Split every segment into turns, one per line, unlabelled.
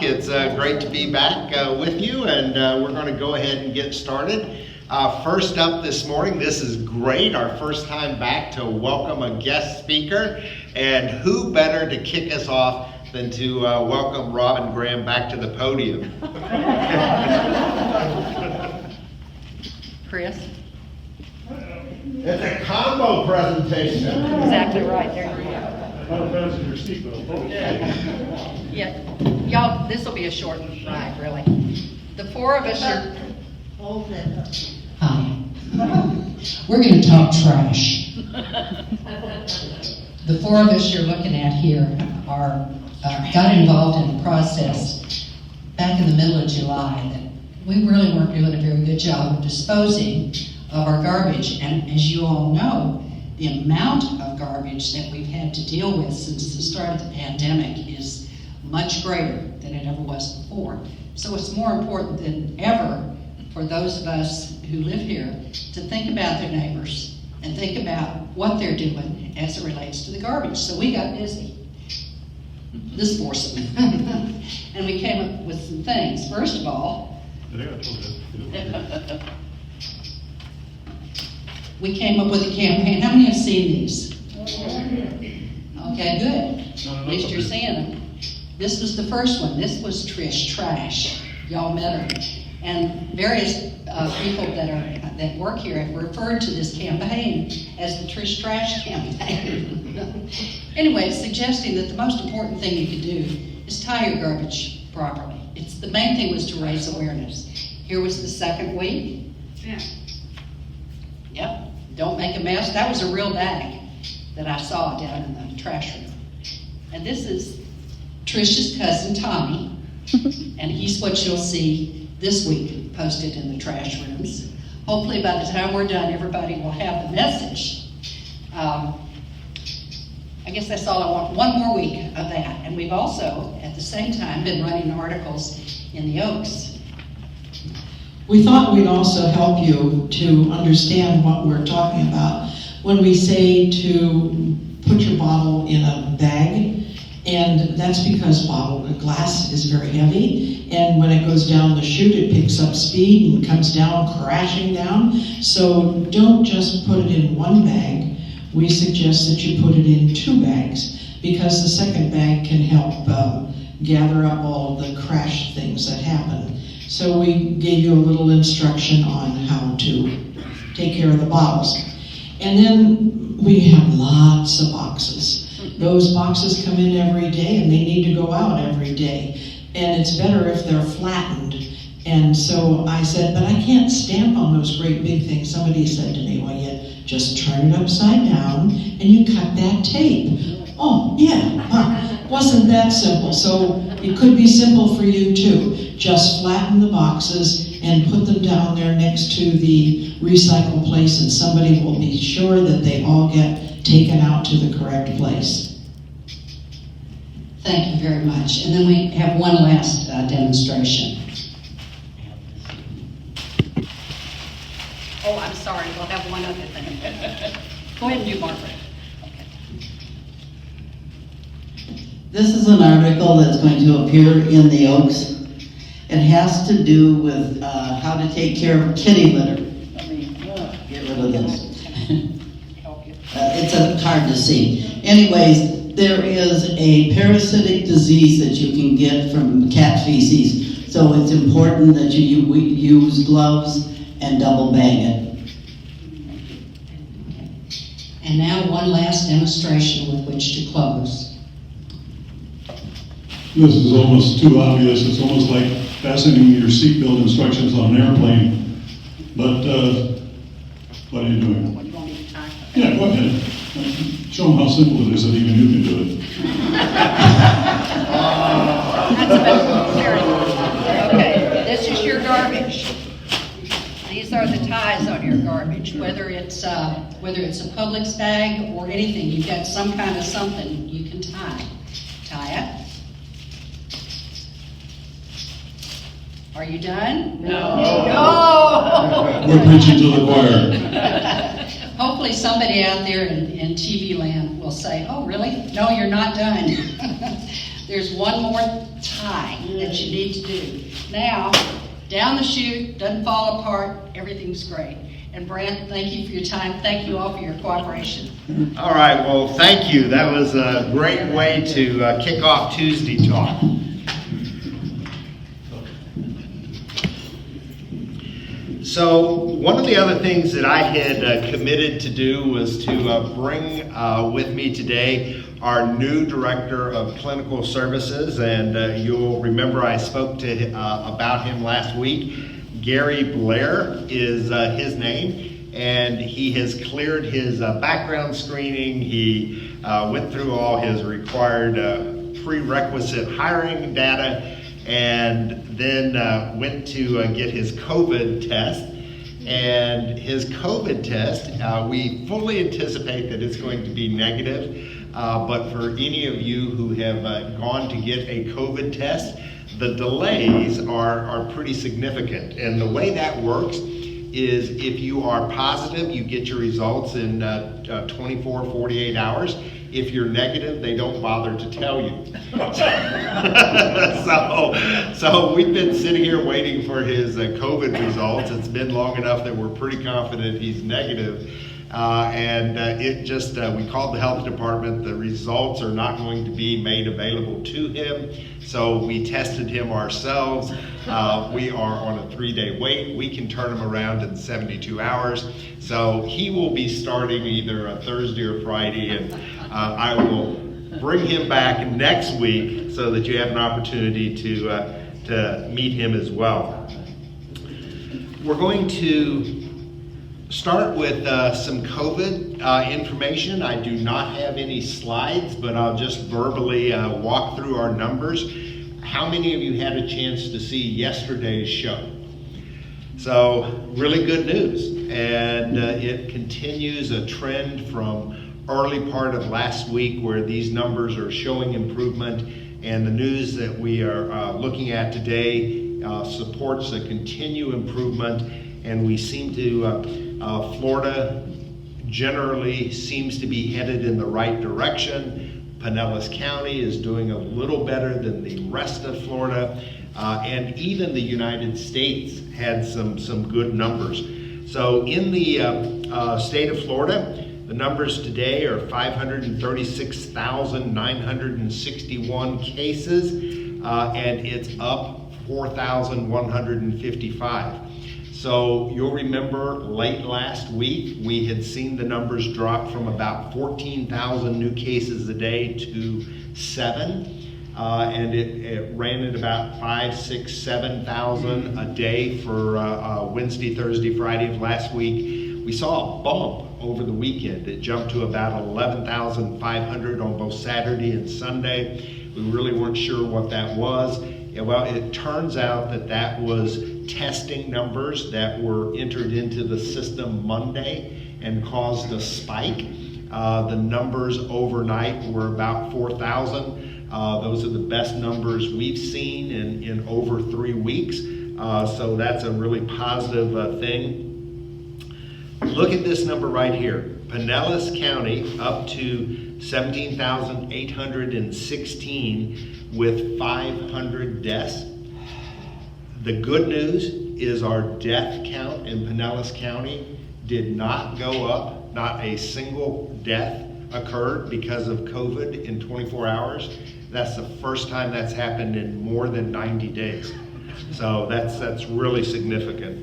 Talk. It's great to be back with you, and we're going to go ahead and get started. First up this morning, this is great, our first time back to welcome a guest speaker, and who better to kick us off than to welcome Robin Graham back to the podium.
Chris?
It's a combo presentation.
Exactly right, there you go.
Your seatbelt. Okay.
Yeah, y'all, this will be a short ride, really. The four of us are...
Hi. We're going to talk trash. The four of us you're looking at here got involved in a process back in the middle of July that we really weren't doing a very good job of disposing of our garbage. And as you all know, the amount of garbage that we've had to deal with since the start of the pandemic is much greater than it ever was before. So it's more important than ever for those of us who live here to think about their neighbors and think about what they're doing as it relates to the garbage. So we got busy, this foursome, and we came up with some things. First of all, we came up with a campaign. How many have seen these? Okay, good. At least you're seeing them. This was the first one. This was Trish Trash. Y'all met her. And various people that work here have referred to this campaign as the Trish Trash campaign. Anyway, suggesting that the most important thing you can do is tie your garbage properly. The main thing was to raise awareness. Here was the second week. Yeah. Yep. Don't make a mess. That was a real bag that I saw down in the trash room. And this is Trish's cousin, Tommy. And he's what you'll see this week posted in the trash rooms. Hopefully by the time we're done, everybody will have the message. I guess that's all I want. One more week of that. And we've also, at the same time, been running articles in the Oaks.
We thought we'd also help you to understand what we're talking about when we say to put your bottle in a bag, and that's because glass is very heavy, and when it goes down the chute it picks up speed and comes down crashing down. So don't just put it in one bag. We suggest that you put it in two bags, because the second bag can help gather up all of the crash things that happen. So we gave you a little instruction on how to take care of the bottles. And then we have lots of boxes. Those boxes come in every day and they need to go out every day. And it's better if they're flattened. And so I said, but I can't stamp on those great big things. Somebody said to me, well, you just turn it upside down and you cut that tape. Oh, yeah, wasn't that simple? So it could be simple for you too. Just flatten the boxes and put them down there next to the recycle place, and somebody will be sure that they all get taken out to the correct place.
Thank you very much. And then we have one last demonstration.
Oh, I'm sorry, we'll have one other thing. Go ahead and do Margaret. Okay.
This is an article that's going to appear in the Oaks. It has to do with how to take care of kitty litter. Get rid of this. It's hard to see. Anyways, there is a parasitic disease that you can get from cat feces. So it's important that you use gloves and double bag it.
And now one last demonstration with which to close.
This is almost too obvious. It's almost like fastening your seatbelt instructions on an airplane. But what are you doing?
What do you want me to tie?
Yeah, go ahead. Show them how simple it is that even you can do it.
Okay, this is your garbage. These are the ties on your garbage, whether it's a Publix bag or anything. You've got some kind of something you can tie. Tie it. Are you done? No. No.
We're preaching to the choir.
Hopefully somebody out there in TV land will say, oh, really? No, you're not done.
There's one more tie that you need to do. Now, down the chute, doesn't fall apart, everything's great. And Brant, thank you for your time. Thank you all for your cooperation.
All right, well, thank you. That was a great way to kick off Tuesday talk. So one of the other things that I had committed to do was to bring with me today our new Director of Clinical Services, and you'll remember I spoke to about him last week. Gary Blair is his name, and he has cleared his background screening. He went through all his required prerequisite hiring data, and then went to get his COVID test. And his COVID test, we fully anticipate that it's going to be negative. But for any of you who have gone to get a COVID test, the delays are pretty significant. And the way that works is if you are positive, you get your results in 24, 48 hours. If you're negative, they don't bother to tell you. So we've been sitting here waiting for his COVID results. It's been long enough that we're pretty confident he's negative. We called the health department. The results are not going to be made available to him. So we tested him ourselves. We are on a 3-day wait. We can turn him around in 72 hours. So he will be starting either a Thursday or Friday, and I will bring him back next week so that you have an opportunity to meet him as well. We're going to start with some COVID information. I do not have any slides, but I'll just verbally walk through our numbers. How many of you had a chance to see yesterday's show? So really good news, and it continues a trend from early part of last week where these numbers are showing improvement, and the news that we are looking at today supports a continued improvement, and we seem to Florida generally seems to be headed in the right direction. Pinellas County is doing a little better than the rest of Florida, and even the United States had some good numbers. So in the state of Florida, the numbers today are 536,961 cases, and it's up 4,155. So you'll remember late last week, we had seen the numbers drop from about 14,000 new cases a day to 7. And it ran at about 5, 6, 7,000 a day for Wednesday, Thursday, Friday of last week. We saw a bump over the weekend. It jumped to about 11,500 on both Saturday and Sunday. We really weren't sure what that was. Well, it turns out that was testing numbers that were entered into the system Monday and caused a spike. The numbers overnight were about 4,000. Those are the best numbers we've seen in over 3 weeks. So that's a really positive thing. Look at this number right here. Pinellas County up to 17,816 with 500 deaths. The good news is our death count in Pinellas County did not go up. Not a single death occurred because of COVID in 24 hours. That's the first time that's happened in more than 90 days. So that's really significant.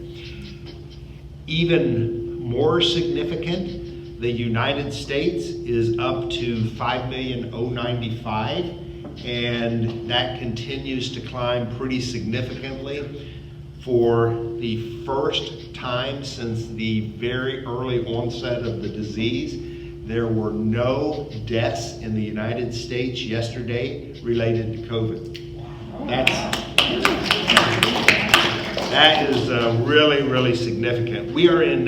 Even more significant, the United States is up to 5,095,000, and that continues to climb pretty significantly. For the first time since the very early onset of the disease, there were no deaths in the United States yesterday related to COVID. That is really, really significant. We are in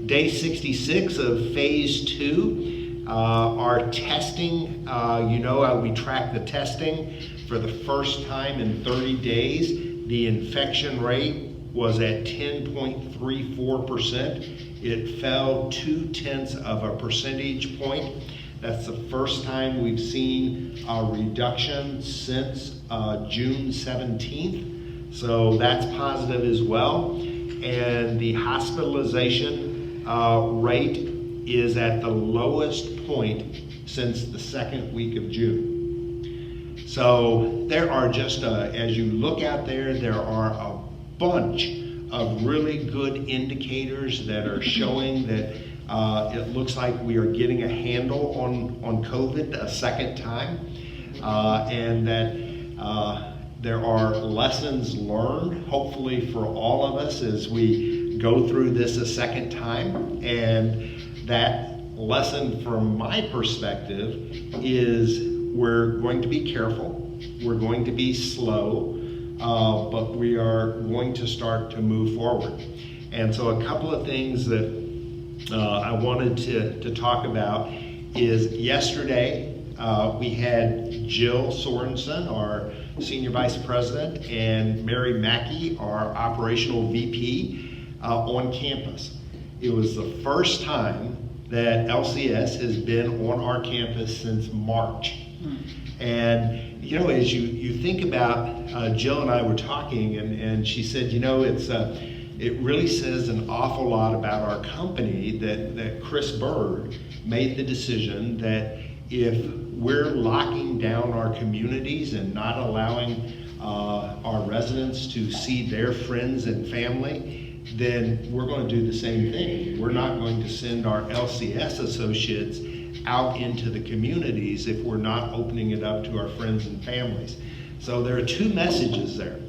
day 66 of phase 2. Our testing, we track the testing for the first time in 30 days. The infection rate was at 10.34%. It fell 0.2 percentage point. That's the first time we've seen a reduction since June 17th. So that's positive as well. And the hospitalization rate is at the lowest point since the second week of June. So there are just, as you look out there, there are a bunch of really good indicators that are showing that it looks like we are getting a handle on COVID a second time, and that there are lessons learned, hopefully for all of us as we go through this a second time. And that lesson from my perspective is we're going to be careful, we're going to be slow, but we are going to start to move forward. And so a couple of things that I wanted to talk about is yesterday we had Jill Sorensen, our Senior Vice President, and Mary Mackey, our Operational VP, on campus. It was the first time that LCS has been on our campus since March. And you know, as you think about, Jill and I were talking, and she said, you know, it really says an awful lot about our company that Chris Bird made the decision that if we're locking down our communities and not allowing our residents to see their friends and family, then we're going to do the same thing. We're not going to send our LCS associates out into the communities if we're not opening it up to our friends and families. So there are two messages there.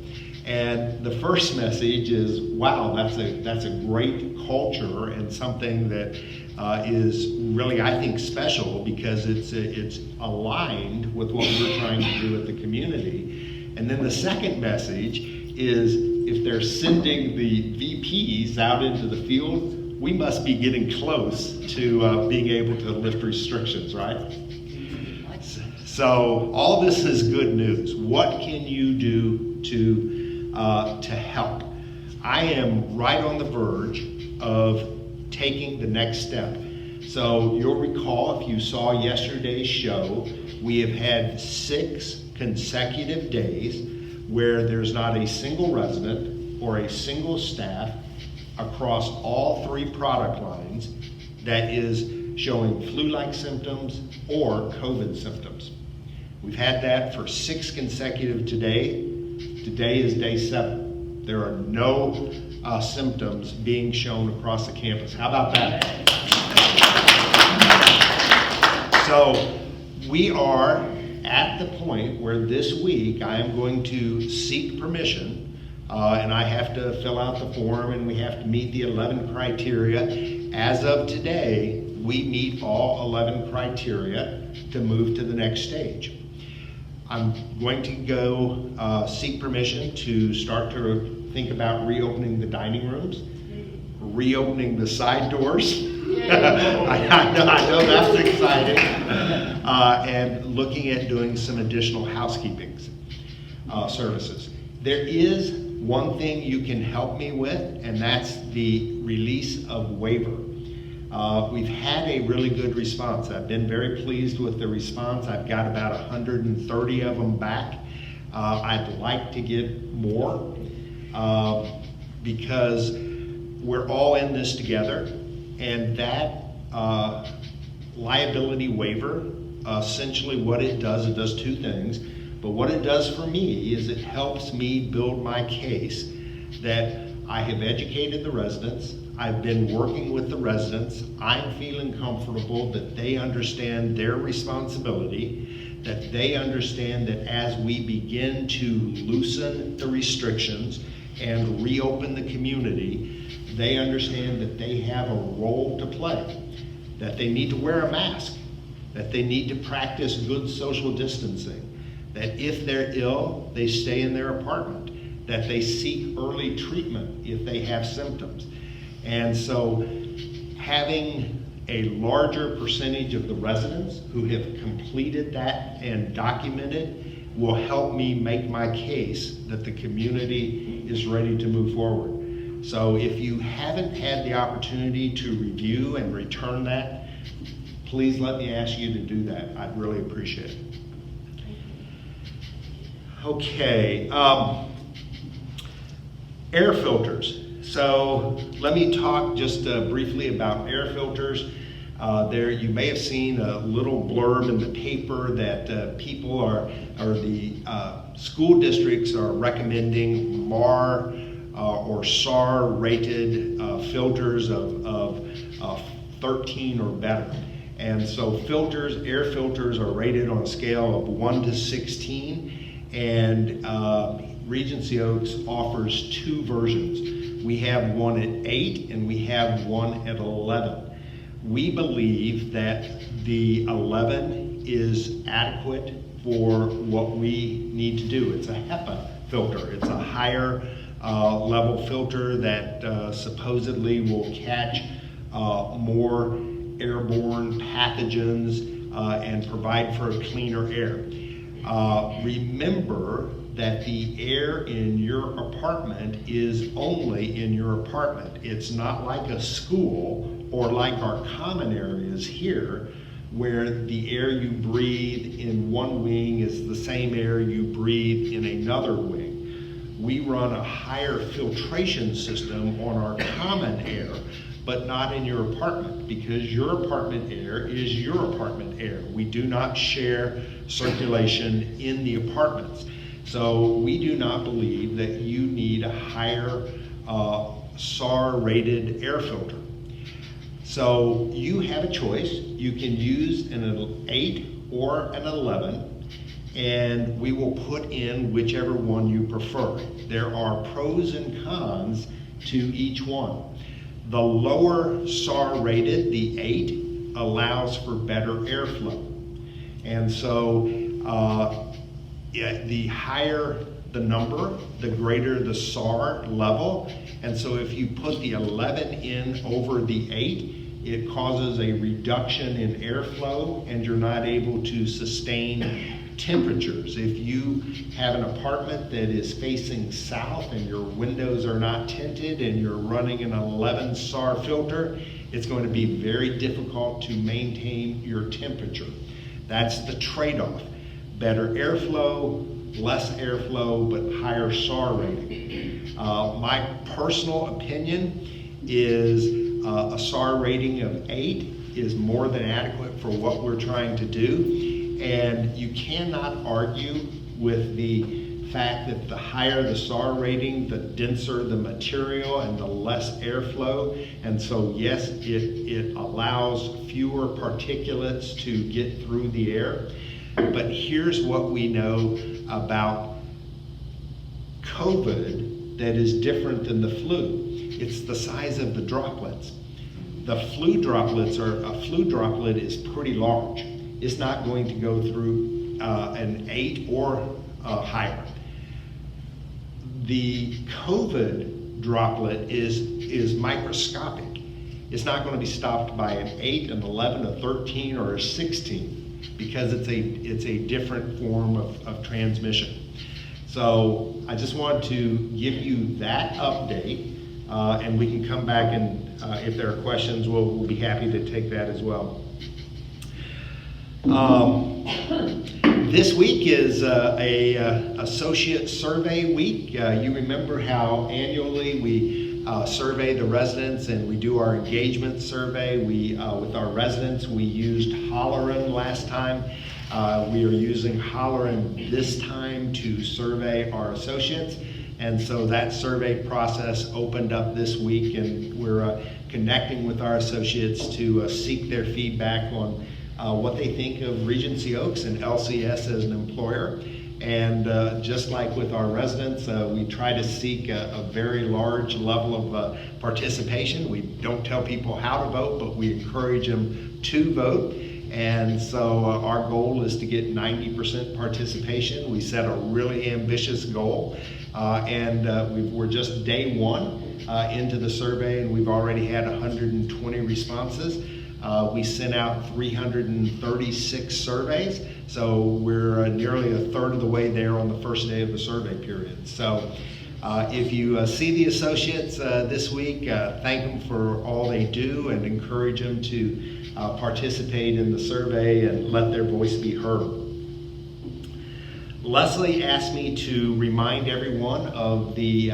And the first message is, wow, that's a great culture and something that is really, I think, special because it's aligned with what we're trying to do with the community. And then the second message is, if they're sending the VPs out into the field, we must be getting close to being able to lift restrictions, right? So all this is good news. What can you do to help? I am right on the verge of taking the next step. So you'll recall, if you saw yesterday's show, we have had 6 consecutive days where there's not a single resident or a single staff across all 3 product lines that is showing flu-like symptoms or COVID symptoms. We've had that for 6 consecutive today. Today is day 7. There are no symptoms being shown across the campus. How about that? So we are at the point where this week I am going to seek permission, and I have to fill out the form and we have to meet the 11 criteria. As of today, we meet all 11 criteria to move to the next stage. I'm going to go seek permission to start to think about reopening the dining rooms, reopening the side doors. I know that's exciting. And looking at doing some additional housekeeping services. There is one thing you can help me with, and that's the release of waiver. We've had a really good response. I've been very pleased with the response. I've got about 130 of them back. I'd like to get more because we're all in this together, and that liability waiver, essentially what it does 2 things. But what it does for me is it helps me build my case that I have educated the residents, I've been working with the residents, I'm feeling comfortable that they understand their responsibility, that they understand that as we begin to loosen the restrictions and reopen the community, they understand that they have a role to play, that they need to wear a mask, that they need to practice good social distancing, that if they're ill, they stay in their apartment, that they seek early treatment if they have symptoms. And so having a larger percentage of the residents who have completed that and documented will help me make my case that the community is ready to move forward. So if you haven't had the opportunity to review and return that, please let me ask you to do that. I'd really appreciate it. Okay, air filters. So let me talk just briefly about air filters. There, you may have seen a little blurb in the paper that people or the school districts are recommending MAR or SAR rated filters of 13 or better. And so filters, air filters are rated on a scale of 1 to 16, and Regency Oaks offers 2 versions. We have one at 8 and we have one at 11. We believe that the 11 is adequate for what we need to do. It's a HEPA filter. It's a higher level filter that supposedly will catch more airborne pathogens and provide for a cleaner air. Remember that the air in your apartment is only in your apartment. It's not like a school or like our common areas here, where the air you breathe in one wing is the same air you breathe in another wing. We run a higher filtration system on our common air, but not in your apartment, because your apartment air is your apartment air. We do not share circulation in the apartments. So we do not believe that you need a higher SAR rated air filter. So you have a choice. You can use an 8 or an 11, and we will put in whichever one you prefer. There are pros and cons to each one. The lower SAR rated, the 8, allows for better airflow. And so the higher the number, the greater the SAR level. And so if you put the 11 in over the 8, it causes a reduction in airflow and you're not able to sustain temperatures. If you have an apartment that is facing south and your windows are not tinted and you're running an 11 SAR filter, it's going to be very difficult to maintain your temperature. That's the trade-off. Better airflow, less airflow, but higher SAR rating. My personal opinion is a SAR rating of 8 is more than adequate for what we're trying to do. And you cannot argue with the fact that the higher the SAR rating, the denser the material and the less airflow. And so yes, it allows fewer particulates to get through the air. But here's what we know about COVID that is different than the flu. It's the size of the droplets. The flu droplets a flu droplet is pretty large. It's not going to go through an 8 or higher. The COVID droplet is microscopic. It's not going to be stopped by an 8, an 11, a 13, or a 16. Because it's a different form of transmission. So I just wanted to give you that update, and we can come back and if there are questions, we'll be happy to take that as well. This week is a associate survey week. You remember how annually we survey the residents and we do our engagement survey. With our residents, we used Holleran last time. We are using Holleran this time to survey our associates. And so that survey process opened up this week, and we're connecting with our associates to seek their feedback on what they think of Regency Oaks and LCS as an employer. And just like with our residents, we try to seek a very large level of participation. We don't tell people how to vote, but we encourage them to vote. And so our goal is to get 90% participation. We set a really ambitious goal. We're just day 1 into the survey, and we've already had 120 responses. We sent out 336 surveys, so we're nearly a third of the way there on the first day of the survey period. So if you see the associates this week, thank them for all they do and encourage them to participate in the survey and let their voice be heard. Leslie asked me to remind everyone of the,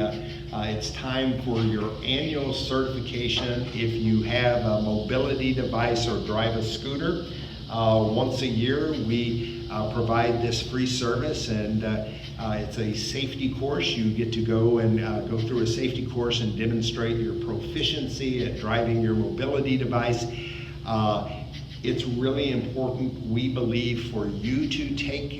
it's time for your annual certification if you have a mobility device or drive a scooter. Once a year, we provide this free service, and it's a safety course. You get to go and go through a safety course and demonstrate your proficiency at driving your mobility device. It's really important, we believe, for you to take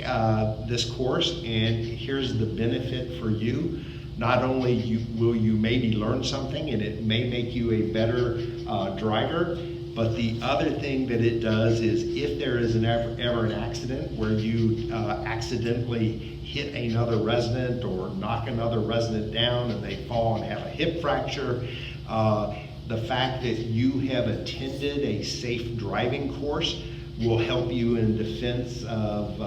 this course, and here's the benefit for you. Not only will you maybe learn something, and it may make you a better driver, but the other thing that it does is if there is ever an accident where you accidentally hit another resident or knock another resident down and they fall and have a hip fracture, the fact that you have attended a safe driving course will help you in defense of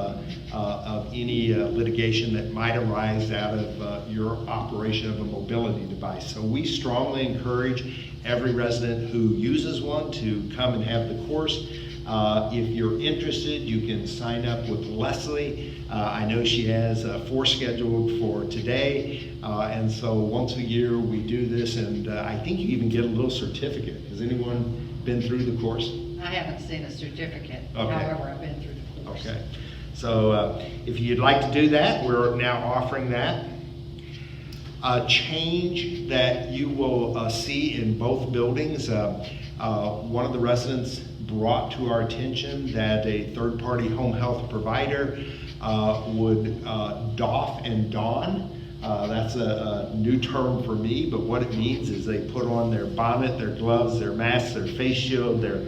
any litigation that might arise out of your operation of a mobility device. So we strongly encourage every resident who uses one to come and have the course. If you're interested, you can sign up with Leslie. I know she has 4 scheduled for today, and so once a year we do this, and I think you even get a little certificate. Has anyone been through the course?
I haven't seen a certificate,
Okay.
however, I've been through the course.
Okay, so if you'd like to do that, we're now offering that. A change that you will see in both buildings, one of the residents brought to our attention that a third-party home health provider would doff and don. That's a new term for me, but what it means is they put on their bonnet, their gloves, their mask, their face shield, their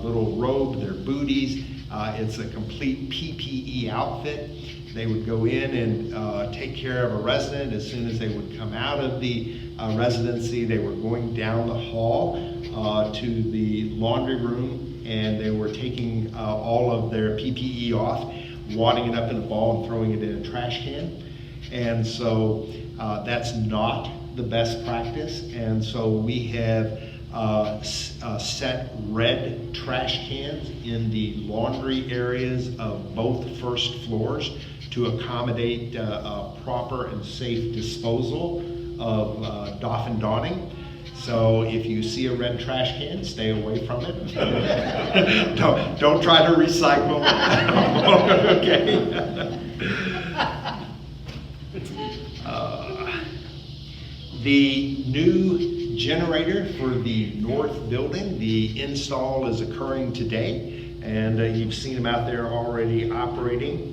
little robe, their booties. It's a complete PPE outfit. They would go in and take care of a resident. As soon as they would come out of the residency, they were going down the hall to the laundry room, and they were taking all of their PPE off, wadding it up in a ball and throwing it in a trash can. And so that's not the best practice. And so we have set red trash cans in the laundry areas of both first floors to accommodate proper and safe disposal of doff and donning. So if you see a red trash can, stay away from it. don't try to recycle. Okay. The new generator for the north building, the install is occurring today, and you've seen them out there already operating.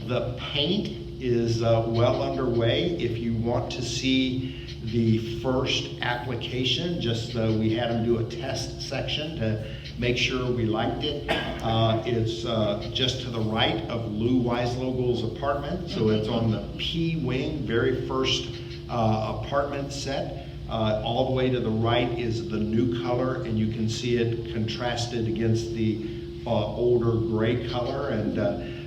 The paint is well underway. If you want to see the first application, just we had them do a test section to make sure we liked it. It's just to the right of Lou Weislogle's apartment, so it's on the P wing, very first apartment set. All the way to the right is the new color, and you can see it contrasted against the older gray color, and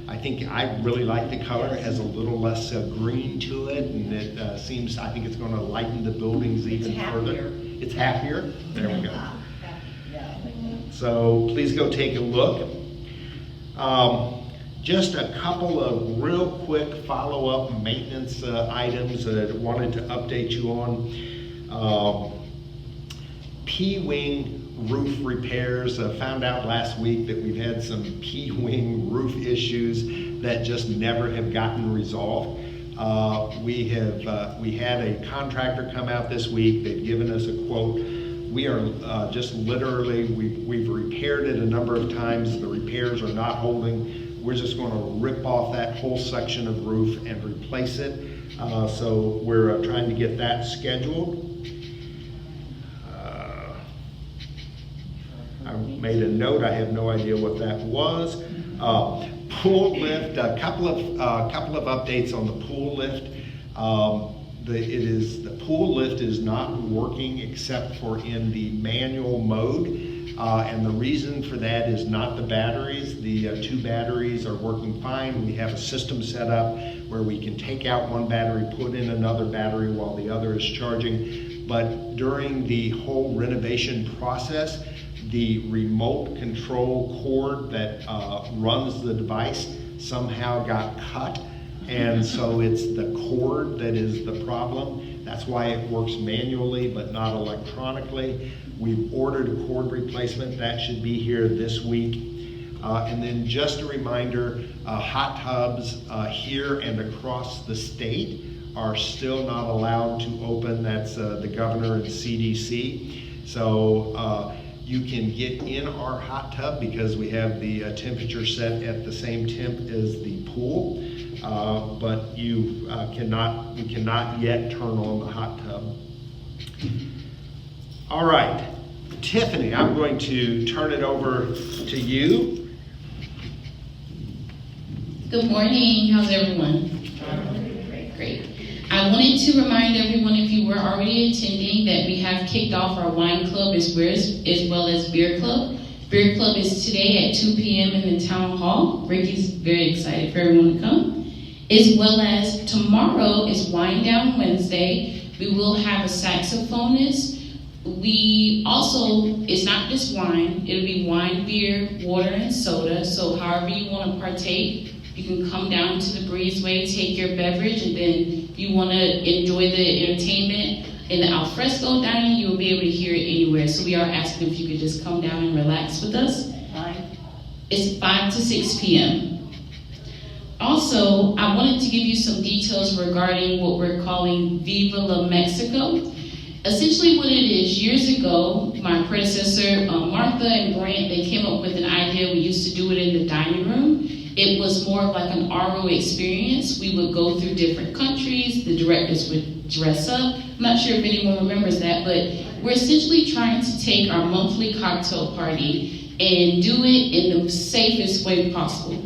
I think I really like the color. It has a little less green to it, and it seems, I think it's going to lighten the buildings even further. It's happier. There we go. So please go take a look. Just a couple of real quick follow-up maintenance items that I wanted to update you on. P-wing roof repairs. Found out last week that we've had some P-wing roof issues that just never have gotten resolved. We had a contractor come out this week. They've given us a quote. We are just literally, we've repaired it a number of times. The repairs are not holding. We're just going to rip off that whole section of roof and replace it. So we're trying to get that scheduled. I made a note. I have no idea what that was. Pool lift. A couple of updates on the pool lift. The pool lift is not working except for in the manual mode, and the reason for that is not the batteries. The 2 batteries are working fine. We have a system set up where we can take out one battery, put in another battery while the other is charging. But during the whole renovation process, the remote control cord that runs the device somehow got cut, and so it's the cord that is the problem. That's why it works manually but not electronically. We've ordered a cord replacement. That should be here this week. And then just a reminder, hot tubs here and across the state are still not allowed to open. That's the governor and CDC. So you can get in our hot tub because we have the temperature set at the same temp as the pool, but you cannot yet turn on the hot tub. All right, Tiffany, I'm going to turn it over to you.
Good morning, how's everyone? Great. I wanted to remind everyone, if you were already attending, that we have kicked off our wine club as well as beer club. Beer club is today at 2 p.m. in the town hall. Ricky's very excited for everyone to come. As well as tomorrow is Wine Down Wednesday. We will have a saxophonist. We also, it's not just wine, it'll be wine, beer, water, and soda. So however you want to partake, you can come down to the breezeway, take your beverage, and then if you want to enjoy the entertainment in the alfresco dining, you will be able to hear it anywhere. So we are asking if you could just come down and relax with us. It's 5 to 6 p.m. Also, I wanted to give you some details regarding what we're calling Viva La Mexico. Essentially what it is, years ago, my predecessor, Martha and Grant, they came up with an idea. We used to do it in the dining room. It was more of like an RO experience. We would go through different countries. The directors would dress up. I'm not sure if anyone remembers that, but we're essentially trying to take our monthly cocktail party and do it in the safest way possible.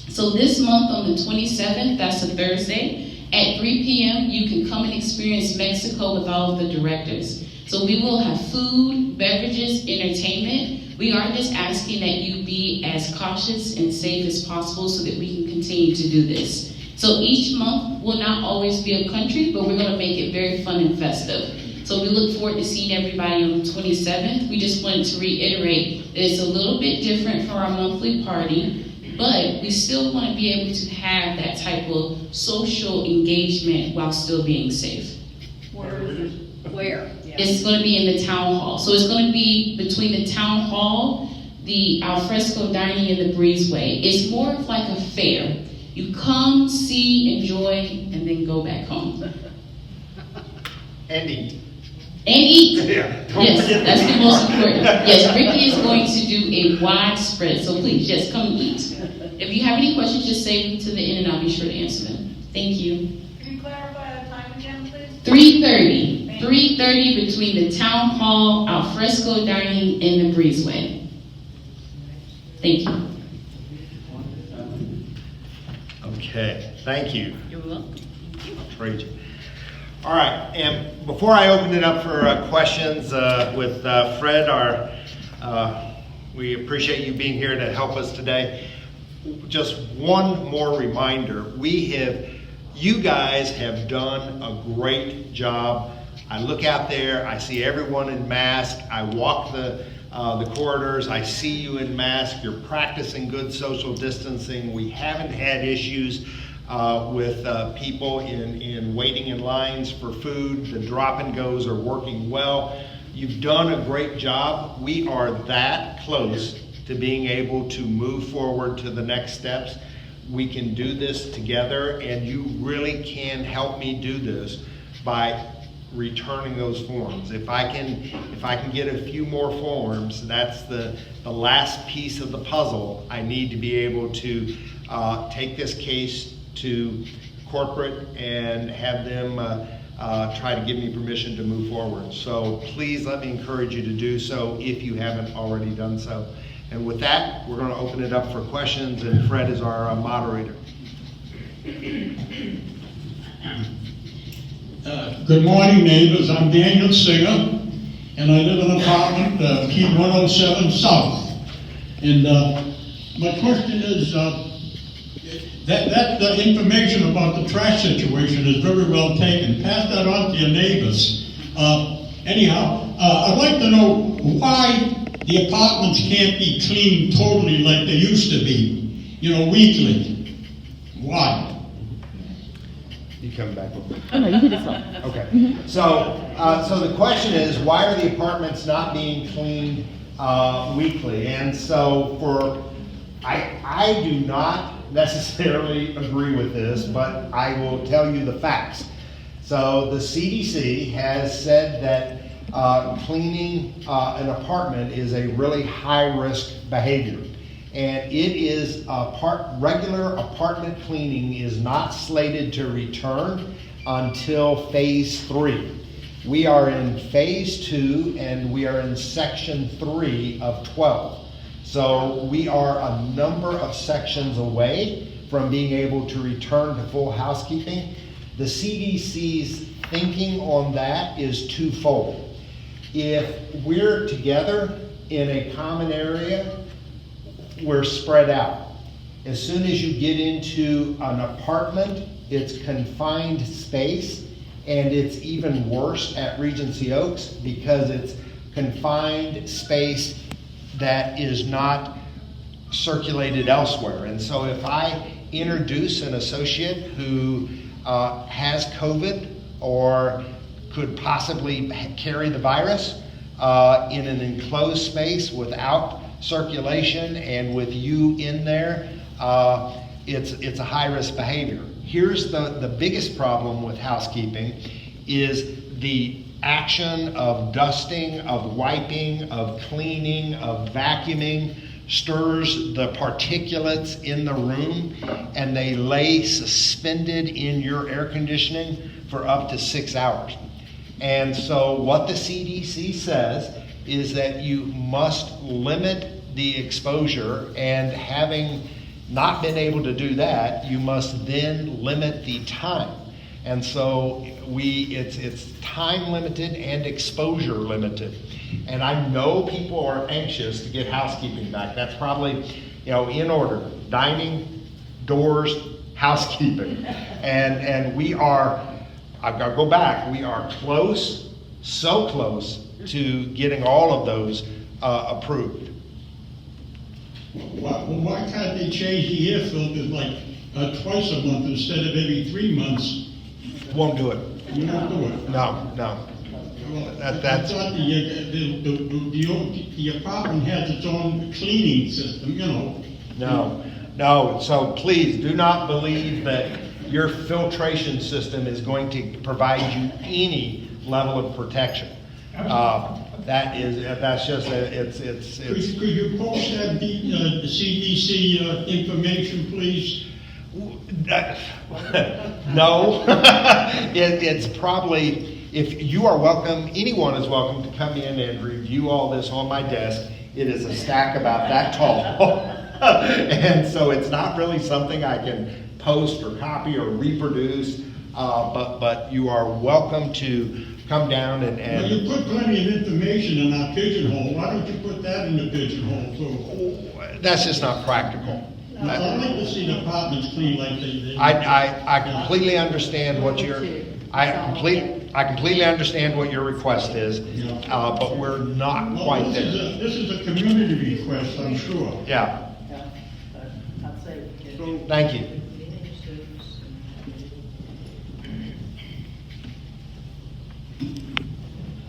So this month on the 27th, that's a Thursday, at 3 p.m., you can come and experience Mexico with all of the directors. So we will have food, beverages, entertainment. We are just asking that you be as cautious and safe as possible so that we can continue to do this. So each month will not always be a country, but we're going to make it very fun and festive. So we look forward to seeing everybody on the 27th. We just wanted to reiterate that it's a little bit different for our monthly party, but we still want to be able to have that type of social engagement while still being safe.
Where is it? Where?
It's going to be in the town hall. So it's going to be between the town hall, the alfresco dining, and the breezeway. It's more of like a fair. You come, see, enjoy, and then go back home.
And eat.
And eat.
Yeah,
Yes, that's the most important. Yes, Ricky is going to do a wide spread, so please, just come eat. If you have any questions, just say them to the end and I'll be sure to answer them. Thank you.
Can you clarify the time again, please?
3:30. 3:30 between the town hall, alfresco dining, and the breezeway. Thank you.
Okay, thank you.
You're welcome.
Trajan. All right, and before I open it up for questions with Fred, we appreciate you being here to help us today. Just one more reminder, you guys have done a great job. I look out there, I see everyone in mask, I walk the corridors, I see you in mask, you're practicing good social distancing. We haven't had issues with people in waiting in lines for food. The drop and goes are working well. You've done a great job. We are that close to being able to move forward to the next steps. We can do this together, and you really can help me do this by returning those forms. If I can get a few more forms, that's the last piece of the puzzle. I need to be able to take this case to corporate and have them try to give me permission to move forward. So please let me encourage you to do so if you haven't already done so. And with that, we're going to open it up for questions, and Fred is our moderator.
Good morning, neighbors. I'm Daniel Singer, and I live in an apartment, Key 107 South. And my question is, that the information about the trash situation is very well taken. Pass that on to your neighbors. Anyhow, I'd like to know why the apartments can't be cleaned totally like they used to be, weekly. Why?
You come back with me.
Oh, no, you do this one.
Okay. So the question is, why are the apartments not being cleaned weekly? And so I do not necessarily agree with this, but I will tell you the facts. So the CDC has said that cleaning an apartment is a really high-risk behavior. And it is regular apartment cleaning is not slated to return until phase 3. We are in phase 2 and we are in section 3 of 12. So we are a number of sections away from being able to return to full housekeeping. The CDC's thinking on that is twofold. If we're together in a common area, we're spread out. As soon as you get into an apartment, it's confined space, and it's even worse at Regency Oaks because it's confined space that is not circulated elsewhere. And so if I introduce an associate who has COVID or could possibly carry the virus in an enclosed space without circulation and with you in there, it's a high-risk behavior. Here's the biggest problem with housekeeping is the action of dusting, of wiping, of cleaning, of vacuuming stirs the particulates in the room, and they lay suspended in your air conditioning for up to 6 hours. And so what the CDC says is that you must limit the exposure, and having not been able to do that, you must then limit the time. And so it's time limited and exposure limited. And I know people are anxious to get housekeeping back. That's probably, in order: dining, doors, housekeeping. And we are, I've got to go back, we are close, so close to getting all of those approved.
Why can't they change the air filters like twice a month instead of every 3 months?
Won't do it.
You won't do it?
No.
Well,
That's.
I thought the apartment has its own cleaning system,
No, so please do not believe that your filtration system is going to provide you any level of protection. That's just, it's.
Could you post that, the CDC information, please?
No, it's probably, if you are welcome, anyone is welcome to come in and review all this on my desk. It is a stack about that tall. And so it's not really something I can post or copy or reproduce, but you are welcome to come down and.
Well, you put plenty of information in our pigeonhole. Why don't you put that in the pigeonhole too?
That's just not practical.
I'd like to see the apartments clean like they.
I completely understand what I completely understand what your request is, but we're not quite there.
This is a community request, I'm sure.
Yeah. Thank you.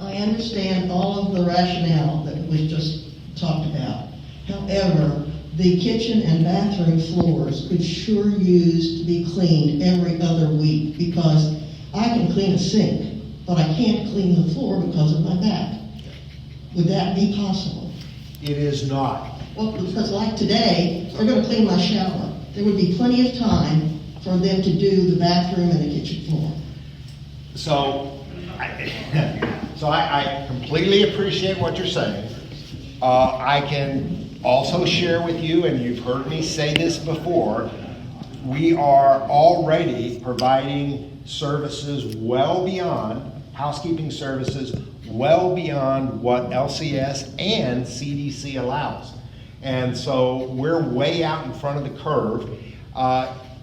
I understand all of the rationale that we just talked about. However, the kitchen and bathroom floors could sure use to be cleaned every other week, because I can clean a sink, but I can't clean the floor because of my back. Would that be possible?
It is not.
Well, because like today, they're gonna clean my shower. There would be plenty of time for them to do the bathroom and the kitchen floor.
So I completely appreciate what you're saying. I can also share with you, and you've heard me say this before, we are already providing services well beyond, housekeeping services well beyond what LCS and CDC allows. And so we're way out in front of the curve.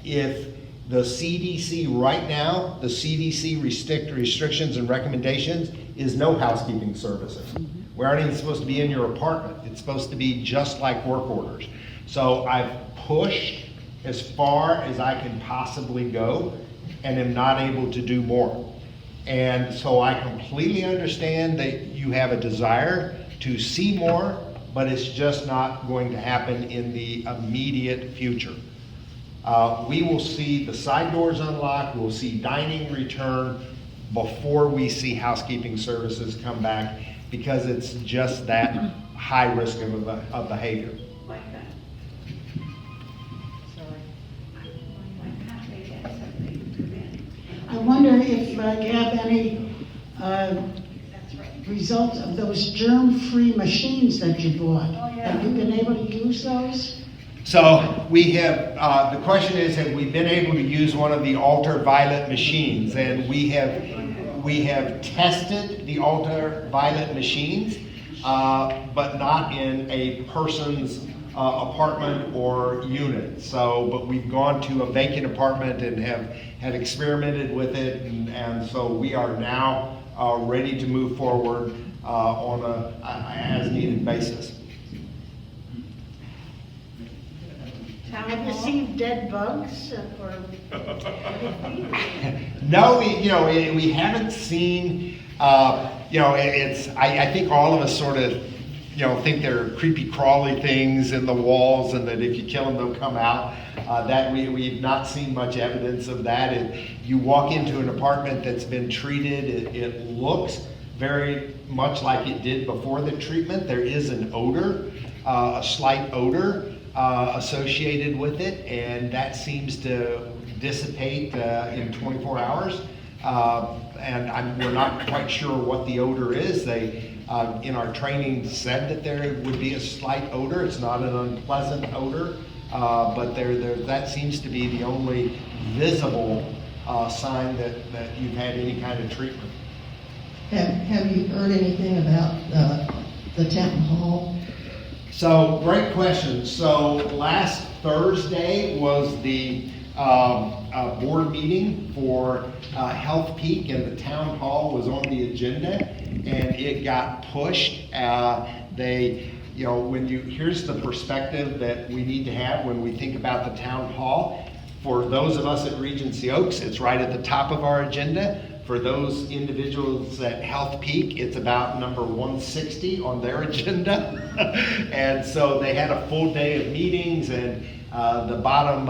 If the CDC right now, the CDC restrictions and recommendations is no housekeeping services. We aren't even supposed to be in your apartment. It's supposed to be just like work orders. So I've pushed as far as I can possibly go and am not able to do more. And so I completely understand that you have a desire to see more, but it's just not going to happen in the immediate future. We will see the side doors unlocked, we'll see dining return before we see housekeeping services come back, because it's just that high risk of behavior.
I wonder if you have any results of those germ-free machines that you bought. Have you been able to use those?
So we have, the question is, have we been able to use one of the ultraviolet machines? And we have tested the ultraviolet machines, but not in a person's apartment or unit. So, but we've gone to a vacant apartment and had experimented with it, and so we are now ready to move forward on a as needed basis.
Have you seen dead bugs or?
No, we haven't seen, I think all of us sort of, think they're creepy crawly things in the walls and that if you kill them, they'll come out. That we've not seen much evidence of that. You walk into an apartment that's been treated, it looks very much like it did before the treatment. There is an odor, a slight odor associated with it, and that seems to dissipate in 24 hours. And we're not quite sure what the odor is. They, in our training, said that there would be a slight odor. It's not an unpleasant odor, but that seems to be the only visible sign that you've had any kind of treatment.
Have you heard anything about the town hall?
So, great question. So, last Thursday was the board meeting for Health Peak, and the town hall was on the agenda, and it got pushed. Here's the perspective that we need to have when we think about the town hall. For those of us at Regency Oaks, it's right at the top of our agenda. For those individuals at Health Peak, it's about number 160 on their agenda. And so they had a full day of meetings, and the bottom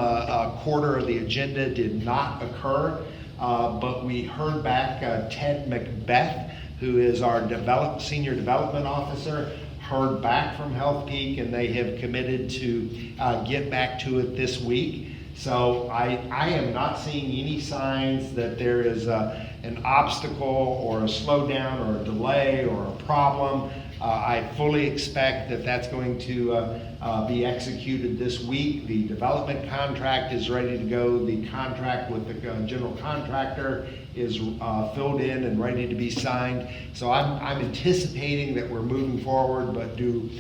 quarter of the agenda did not occur. But we heard back Ted Macbeth, who is our Senior Development Officer, heard back from Health Peak, and they have committed to get back to it this week. So I am not seeing any signs that there is an obstacle or a slowdown or a delay or a problem. I fully expect that that's going to be executed this week. The development contract is ready to go. The contract with the general contractor is filled in and ready to be signed. So I'm anticipating that we're moving forward, but did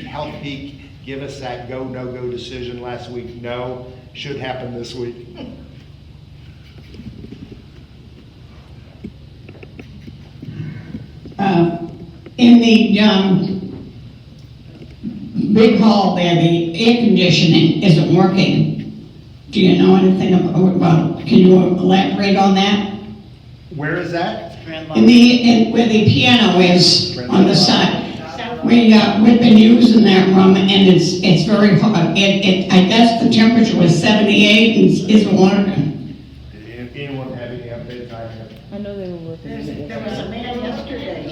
Health Peak give us that go, no-go decision last week? No. Should happen this week.
In the big hall there, the air conditioning isn't working. Do you know anything about, can you elaborate on that?
Where is that?
Where the piano is on the side. We've been using that room, and it's very hot. I guess the temperature was 78 and isn't working.
If anyone have any updates, I have.
I know they were working.
There was a man yesterday.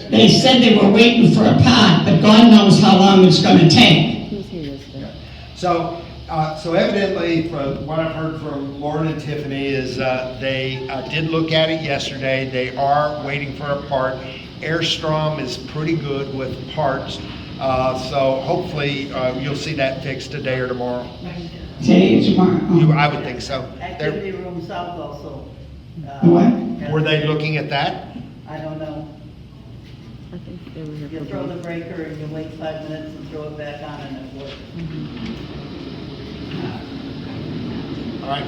They said they were waiting for a part, but God knows how long it's going to take.
Who's here yesterday?
So evidently, from what I've heard from Lauren and Tiffany, is they did look at it yesterday. They are waiting for a part. Airstrom is pretty good with parts, so hopefully you'll see that fixed today or tomorrow.
Today or tomorrow?
I would think so.
Activity room south also.
What?
Were they looking at that?
I don't know.
I think they were here.
You throw the breaker and you wait 5 minutes and throw it back on and it works.
All right.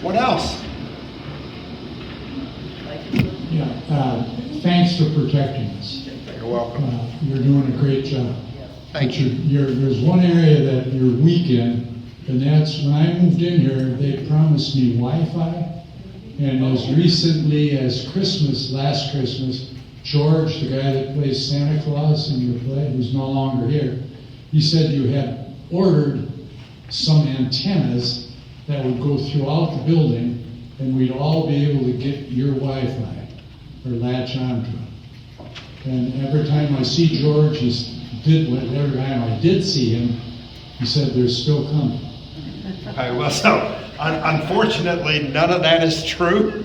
What else?
Like it was-
Yeah. thanks for protecting us.
You're welcome.
You're doing a great job.
Thank you.
There's one area that you're weak in, and that's when I moved in here, they promised me Wi-Fi. And as recently as Christmas, last Christmas, George, the guy that plays Santa Claus in the play, who's no longer here, he said you had ordered some antennas that would go throughout the building, and we'd all be able to get your Wi-Fi or latch onto it. And every time I see George, every time I did see him, he said they're still coming.
Okay, well, so unfortunately, none of that is true.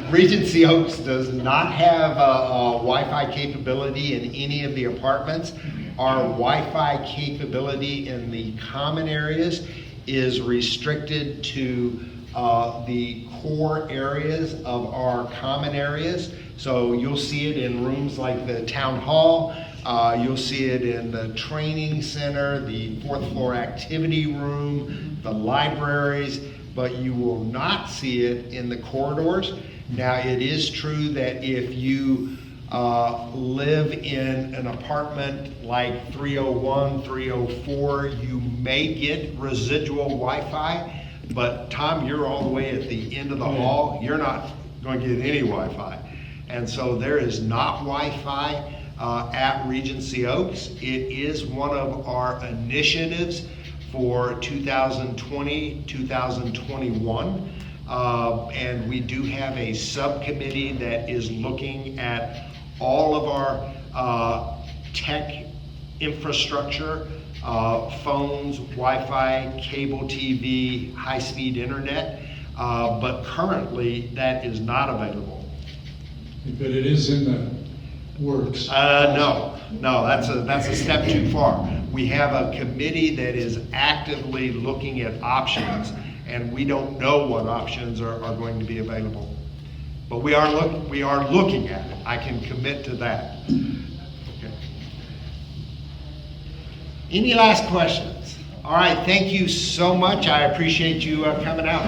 Regency Oaks does not have Wi-Fi capability in any of the apartments. Our Wi-Fi capability in the common areas is restricted to the core areas of our common areas. So you'll see it in rooms like the town hall, you'll see it in the training center, the fourth floor activity room, the libraries, but you will not see it in the corridors. Now, it is true that if you live in an apartment like 301, 304, you may get residual Wi-Fi, but Tom, you're all the way at the end of the hall. You're not going to get any Wi-Fi. And so there is not Wi-Fi at Regency Oaks. It is one of our initiatives for 2020, 2021. And we do have a subcommittee that is looking at all of our tech infrastructure, phones, Wi-Fi, cable TV, high-speed internet, but currently that is not available.
But it is in the works.
No, that's a step too far. We have a committee that is actively looking at options, and we don't know what options are going to be available. But we are looking at it. I can commit to that. Okay. Any last questions? All right, thank you so much. I appreciate you coming out.